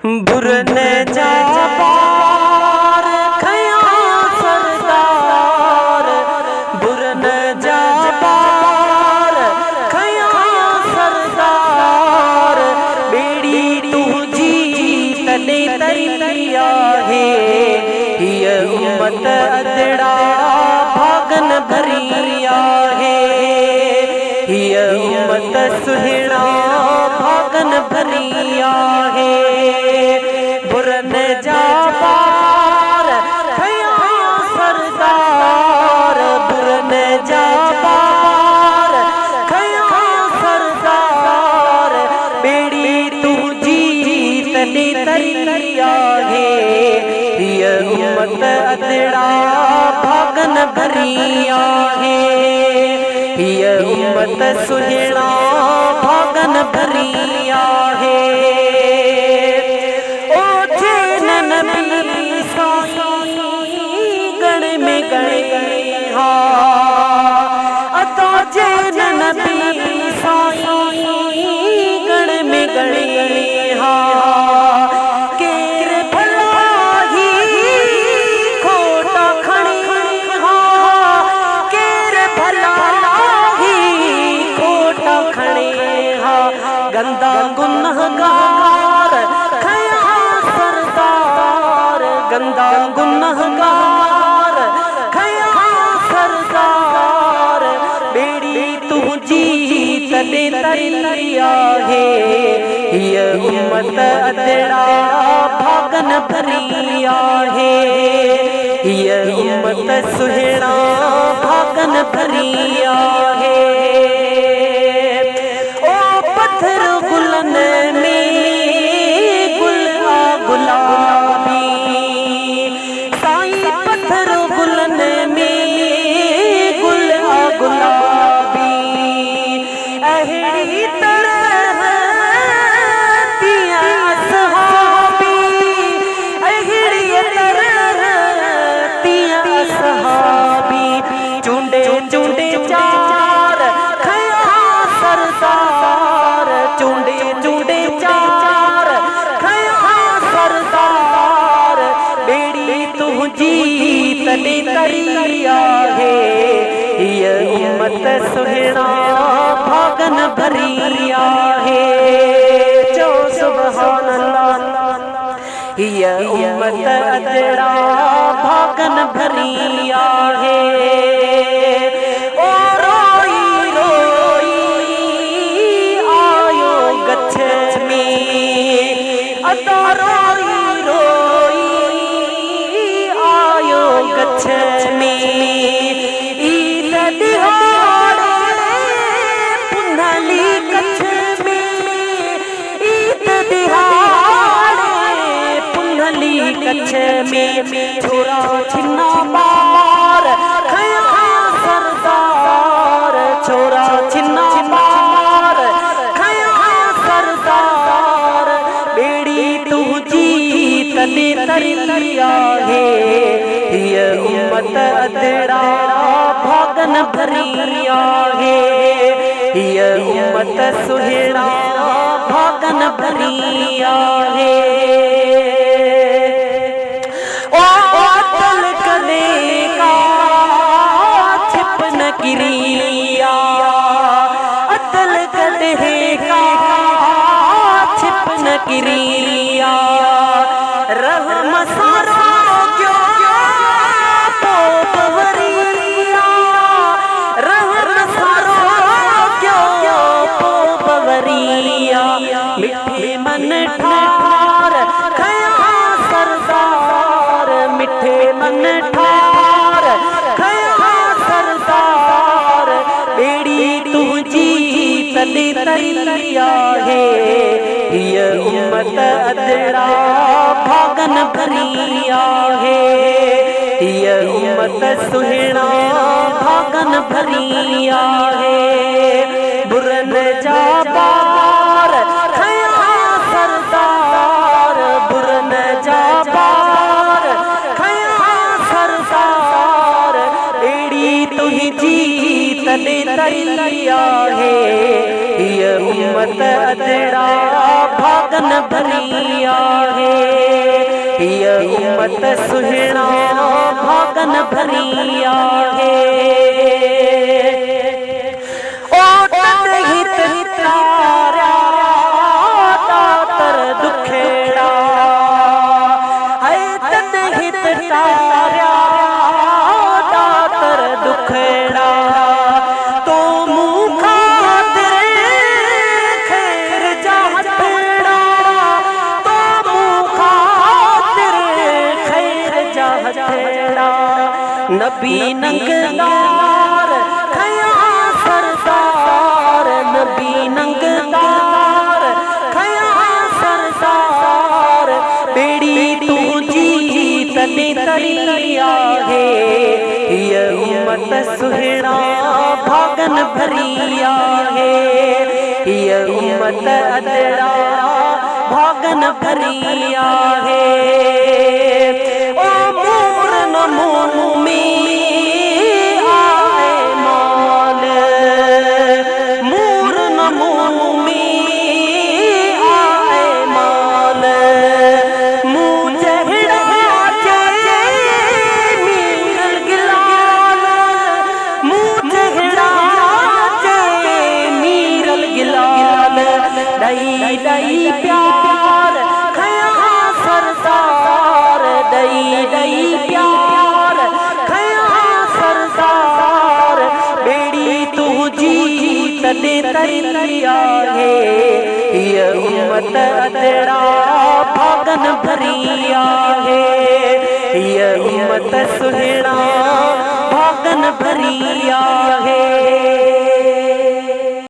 Buren जा पार खया सरदार, Buren जा पार खया सरदार। बेड़ी तुझी तने तैया है, ये उम्मत अदड़ा भागन भरिया है, ये उम्मत सुहिणा भागन भरिया है। बुरन जा पार खया सरदार, बुरन जा पार खया सरदार। बेड़ी तुझी तने तैया है, ये उम्मत अदड़ा भागन भरिया है, ये उम्मत सुहिणा भागन भरिया है। गण में गणे हा अता जे नबी साईं, गण में गणे हा। केर भला ही खोटा खणी हा, केर भला ही खोटा खणे हा। गंदा गुनहगार खया सरदार, गंदा गुनहगार खया सरदार। बेड़ी तुझी तने तैया है, ये उम्मत अदड़ा भागन भरिया है, ये उम्मत सुहिणा भागन भरिया है। ओ पत्थर गुलन में गुला गुलाबी, साईं पत्थर गुलन में गुला गुलाबी। अहड़ी तरह दिया सहाबी, अहड़ी तरह दिया सहाबी। चुंडे चुंडे चार खया सरदार, चुंडे चुंडे चार खया सरदार। बेड़ी तुझी तने तैया है, ये उम्मत सुहिणा भागन भरिया है। जो सुभान अल्लाह, ये उम्मत अदड़ा भागन भरिया है। ओ रोई रोई आयो गछ में, अता रोई रोई आयो गछ में। ईद दिहाड़े पुनली कच्छ में, ईद दिहाड़े पुनली कच्छ में। छोरा छिन्ना मार खया सरदार, छोरा छिन्ना मार खया सरदार। बेड़ी तुझी तने तैया है, ये उम्मत अदड़ा भागन भरिया है, ये उम्मत सुहिणा भागन भरिया है। ओ अतल कने का छिपन गिरिया, अतल कने का छिपन गिरिया। रहम सारा क्यों पोपवरिया, रहम सारा क्यों पोपवरिया। मिठे मन ठार खया सरदार, मिठे मन ठार खया सरदार। बेड़ी तुझी तने तैया है, ये उम्मत अदड़ा भागन भरिया है, ये उम्मत सुहिणा भागन भरिया है। बुरन जा पार खया सरदार, बुरन जा पार खया सरदार। बेड़ी तुझी तने तैया है, ये उम्मत अदड़ा भागन भरिया है। ये उम्मत सुहिणा भागन भरी आहे। ओ तन हित तारा दातर दुखेड़ा, है तन हित तारा दातर दुखेड़ा। तो मुँह खातिर खैर जा हथेड़ा, तो मुँह खातिर खैर जा हथेड़ा। नबी नंगदार खया सरदार, नबी नंगदार खया सरदार। बेड़ी तुझी तने तरी आहे, ये उम्मत सुहिणा भागन भरी आहे। ये उम्मत अदड़ा भागन भरी आहे। ओ मोर नमो में आए मान, मोर नमो में आए मान। मुँह चढ़ा जे मीरल गिलाल, मुँह चढ़ा जे मीरल गिलाल। दई दई प्यार खया सरदार, दई दई प्यार खया सरदार। बेड़ी तुझी तने तरी आहे, ये उम्मत अदड़ा भागन भरी आहे। ये उम्मत सुहिणा भागन भरी आहे।